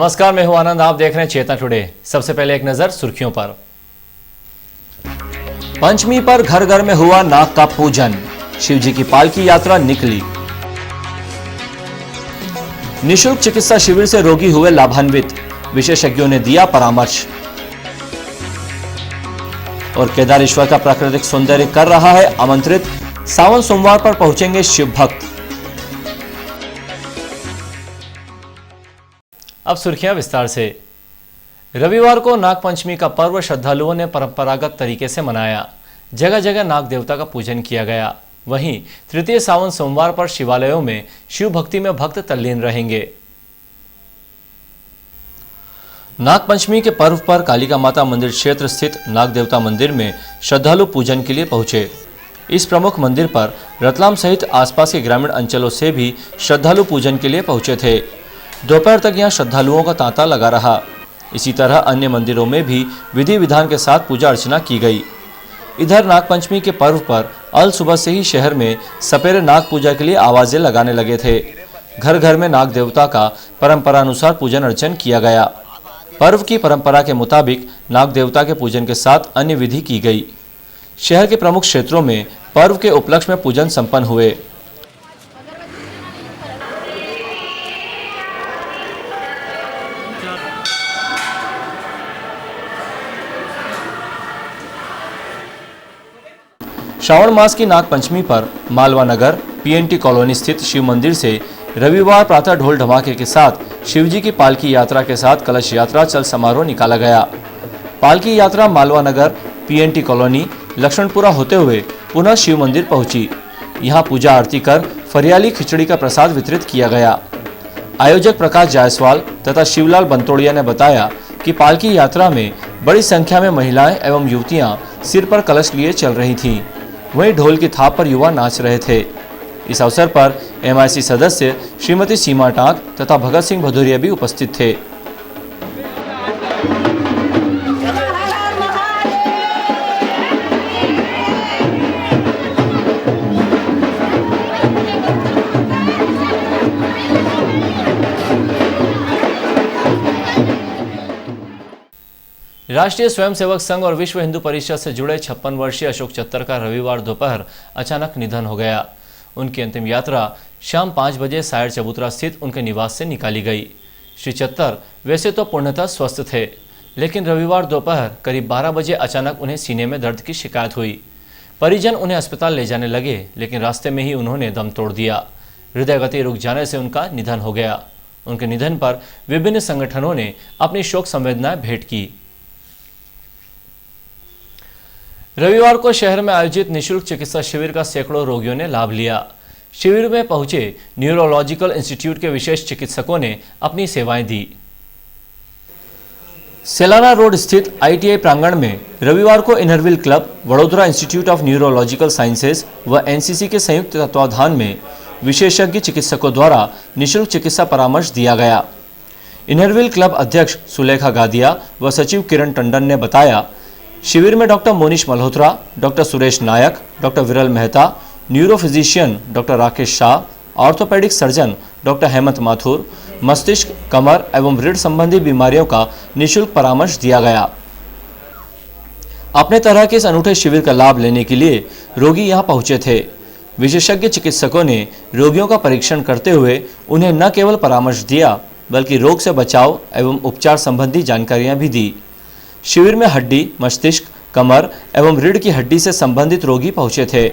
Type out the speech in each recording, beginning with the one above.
नमस्कार, मैं हूं आनंद। आप देख रहे हैं चेतना टुडे। सबसे पहले एक नजर सुर्खियों पर। पंचमी पर घर घर में हुआ नाग का पूजन, शिवजी की पालकी यात्रा निकली। निशुल्क चिकित्सा शिविर से रोगी हुए लाभान्वित, विशेषज्ञों ने दिया परामर्श। और केदारेश्वर का प्राकृतिक सौंदर्य कर रहा है आमंत्रित, सावन सोमवार पर पहुंचेंगे शिव भक्त। अब सुर्खियां विस्तार से। रविवार को नागपंचमी का पर्व श्रद्धालुओं ने परंपरागत तरीके से मनाया। जगह जगह नाग देवता का पूजन किया गया। वहीं तृतीय सावन सोमवार पर शिवालयों में शिव भक्ति में भक्त तल्लीन रहेंगे। नागपंचमी के पर्व पर कालिका माता मंदिर क्षेत्र स्थित नाग देवता मंदिर में श्रद्धालु पूजन के लिए पहुंचे। इस प्रमुख मंदिर पर रतलाम सहित आसपास के ग्रामीण अंचलों से भी श्रद्धालु पूजन के लिए पहुंचे थे। दोपहर तक यहां श्रद्धालुओं का तांता लगा रहा। इसी तरह अन्य मंदिरों में भी विधि विधान के साथ पूजा अर्चना की गई। इधर नागपंचमी के पर्व पर अल सुबह से ही शहर में सपेरे नाग पूजा के लिए आवाजें लगाने लगे थे। घर घर में नाग देवता का परंपरानुसार पूजन अर्चन किया गया। पर्व की परंपरा के मुताबिक नाग देवता के पूजन के साथ अन्य विधि की गई। शहर के प्रमुख क्षेत्रों में पर्व के उपलक्ष्य में पूजन संपन्न हुए। श्रावण मास की नागपंचमी पर मालवा नगर पीएनटी कॉलोनी स्थित शिव मंदिर से रविवार प्रातः ढोल धमाके के साथ शिवजी की पालकी यात्रा के साथ कलश यात्रा चल समारोह निकाला गया। पालकी यात्रा मालवा नगर पीएनटी कॉलोनी लक्ष्मणपुरा होते हुए पुनः शिव मंदिर पहुंची। यहां पूजा आरती कर फरियाली खिचड़ी का प्रसाद वितरित किया गया। आयोजक प्रकाश जायसवाल तथा शिवलाल बंतोड़िया ने बताया कि पालकी यात्रा में बड़ी संख्या में महिलाएं एवं युवतियां सिर पर कलश लिए चल रही थीं। वहीं ढोल की थाप पर युवा नाच रहे थे। इस अवसर पर एमआईसी सदस्य श्रीमती सीमा टाक तथा भगत सिंह भदौरिया भी उपस्थित थे। राष्ट्रीय स्वयंसेवक संघ और विश्व हिंदू परिषद से जुड़े 56 वर्षीय अशोक चत्तर का रविवार दोपहर अचानक निधन हो गया। उनकी अंतिम यात्रा शाम 5 बजे सायर चबूतरा स्थित उनके निवास से निकाली गई। श्री चत्तर वैसे तो पूर्णतः स्वस्थ थे, लेकिन रविवार दोपहर करीब 12 बजे अचानक उन्हें सीने में दर्द की शिकायत हुई। परिजन उन्हें अस्पताल ले जाने लगे, लेकिन रास्ते में ही उन्होंने दम तोड़ दिया। हृदय गति रुक जाने से उनका निधन हो गया। उनके निधन पर विभिन्न संगठनों ने अपनी शोक संवेदनाएं भेंट की। रविवार को शहर में आयोजित निशुल्क चिकित्सा शिविर का सैकड़ों रोगियों ने लाभ लिया। शिविर में पहुंचे न्यूरोलॉजिकल इंस्टीट्यूट के विशेष चिकित्सकों ने अपनी सेवाएं दी। सेलाना रोड स्थित आईटीआई प्रांगण में रविवार को Inner Wheel club, Vadodara institute of neurological sciences व एनसीसी के संयुक्त तत्वाधान में विशेषज्ञ चिकित्सकों द्वारा निशुल्क चिकित्सा परामर्श दिया गया। इनरविल क्लब अध्यक्ष सुलेखा गादिया व सचिव किरण टंडन ने बताया, शिविर में डॉक्टर मोनिश मल्होत्रा, डॉक्टर सुरेश नायक, डॉक्टर विरल Mehta, neuro physician doctor Rakesh Shah, orthopaedic surgeon doctor Hemant Mathur, मस्तिष्क, कमर एवं रीढ़ संबंधी बीमारियों का निशुल्क परामर्श दिया गया। अपने तरह के इस अनूठे शिविर का लाभ लेने के लिए रोगी यहां पहुंचे थे। विशेषज्ञ चिकित्सकों ने रोगियों का परीक्षण करते हुए उन्हें न केवल परामर्श दिया, बल्कि रोग से बचाव एवं उपचार संबंधी जानकारियां भी दी। शिविर में हड्डी, मस्तिष्क, कमर एवं रीढ़ की हड्डी से संबंधित रोगी पहुंचे थे।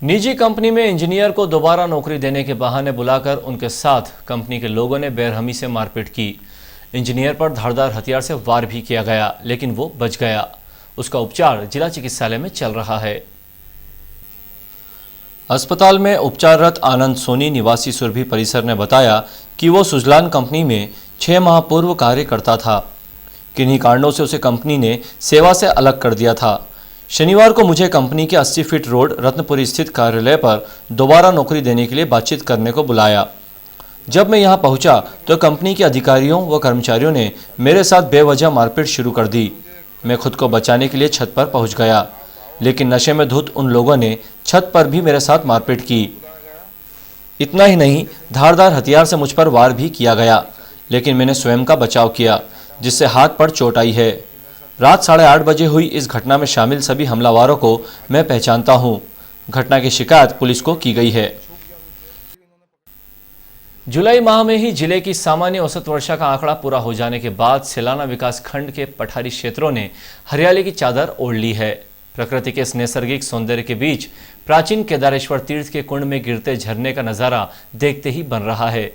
निजी कंपनी में इंजीनियर को दोबारा नौकरी देने के बहाने बुलाकर उनके साथ कंपनी के लोगों ने बेरहमी से मारपीट की। इंजीनियर पर धारदार हथियार से वार भी किया गया, लेकिन वो बच गया। उसका उपचार जिला चिकित्सालय में चल रहा है। अस्पताल में उपचाररत आनंद सोनी निवासी सुरभि परिसर ने बताया कि वो सुजलान कंपनी में 6 माह पूर्व कार्य करता था। किन्हीं कारणों से उसे कंपनी ने सेवा से अलग कर दिया था। शनिवार को मुझे कंपनी के 80 फीट रोड रत्नपुरी स्थित कार्यालय पर दोबारा नौकरी देने के लिए बातचीत करने को बुलाया। जब मैं यहां पहुंचा तो कंपनी के अधिकारियों व कर्मचारियों ने मेरे साथ बेवजह मारपीट शुरू कर दी। मैं खुद को बचाने के लिए छत पर पहुंच गया, लेकिन नशे में धुत उन लोगों ने छत पर भी मेरे साथ मारपीट की। इतना ही नहीं, धारदार हथियार से मुझ पर वार भी किया गया, लेकिन मैंने स्वयं का बचाव किया, जिससे हाथ पर चोट आई है। रात 8:30 बजे हुई इस घटना में शामिल सभी हमलावरों को मैं पहचानता हूं। घटना की शिकायत पुलिस को की गई है। जुलाई माह में ही जिले की सामान्य औसत वर्षा का आंकड़ा पूरा हो जाने के बाद सेलाना विकास खंड के पठारी क्षेत्रों ने हरियाली की चादर ओढ़ ली है। प्रकृति के इस नैसर्गिक सौंदर्य के बीच प्राचीन केदारेश्वर तीर्थ के कुंड में गिरते झरने का नजारा देखते ही बन रहा है।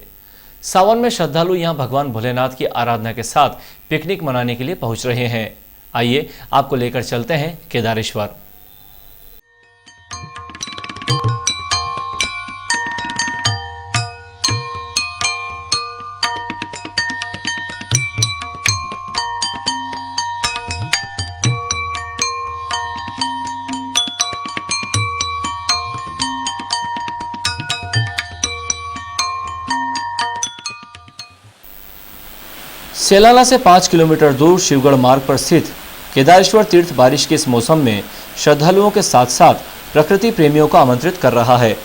सावन में श्रद्धालु यहां भगवान भोलेनाथ की आराधना के साथ पिकनिक मनाने के लिए पहुंच रहे हैं। आइए आपको लेकर चलते हैं केदारेश्वर। सेलाना से 5 किलोमीटर दूर शिवगढ़ मार्ग पर स्थित केदारेश्वर तीर्थ बारिश के इस मौसम में श्रद्धालुओं के साथ साथ प्रकृति प्रेमियों को आमंत्रित कर रहा है।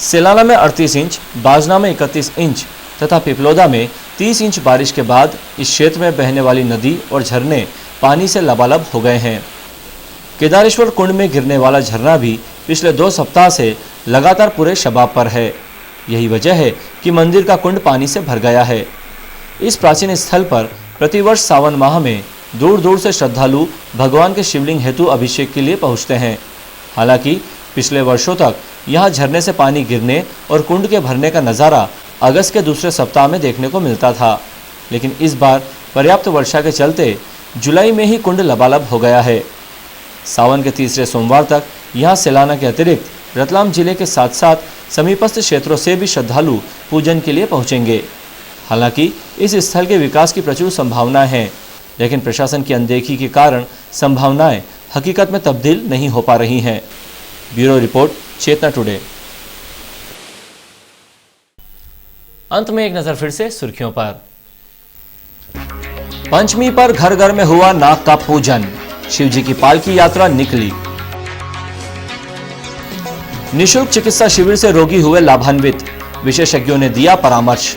सेलाना में 38 इंच, बाजना में 31 इंच तथा पिपलोदा में 30 इंच बारिश के बाद इस क्षेत्र में बहने वाली नदी और झरने पानी से लबालब हो गए हैं। केदारेश्वर कुंड में गिरने वाला झरना भी पिछले 2 सप्ताह से लगातार पूरे शबाब पर है। यही वजह है कि मंदिर का कुंड पानी से भर गया है। इस प्राचीन स्थल पर प्रतिवर्ष सावन माह में दूर दूर से श्रद्धालु भगवान के शिवलिंग हेतु अभिषेक के लिए पहुंचते हैं। हालांकि पिछले वर्षों तक यहां झरने से पानी गिरने और कुंड के भरने का नज़ारा अगस्त के दूसरे सप्ताह में देखने को मिलता था, लेकिन इस बार पर्याप्त वर्षा के चलते जुलाई में ही कुंड लबालब हो गया है। सावन के तीसरे सोमवार तक यहाँ सेलाना के अतिरिक्त रतलाम जिले के साथ साथ समीपस्थ क्षेत्रों से भी श्रद्धालु पूजन के लिए पहुँचेंगे। हालांकि इस स्थल के विकास की प्रचुर संभावनाएं हैं, लेकिन प्रशासन की अनदेखी के कारण संभावनाएं हकीकत में तब्दील नहीं हो पा रही हैं। ब्यूरो रिपोर्ट, चेतना टुडे। अंत में एक नजर फिर से सुर्खियों पर। पंचमी पर घर घर में हुआ नाग का पूजन, शिवजी की पालकी यात्रा निकली। निःशुल्क चिकित्सा शिविर से रोगी हुए लाभान्वित, विशेषज्ञों ने दिया परामर्श।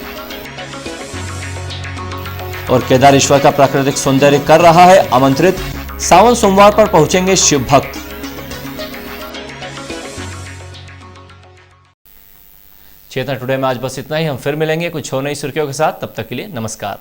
और केदारेश्वर का प्राकृतिक सौंदर्य कर रहा है आमंत्रित, सावन सोमवार पर पहुंचेंगे शिव भक्त। चेतना टुडे में आज बस इतना ही। हम फिर मिलेंगे कुछ और नई सुर्खियों के साथ। तब तक के लिए नमस्कार।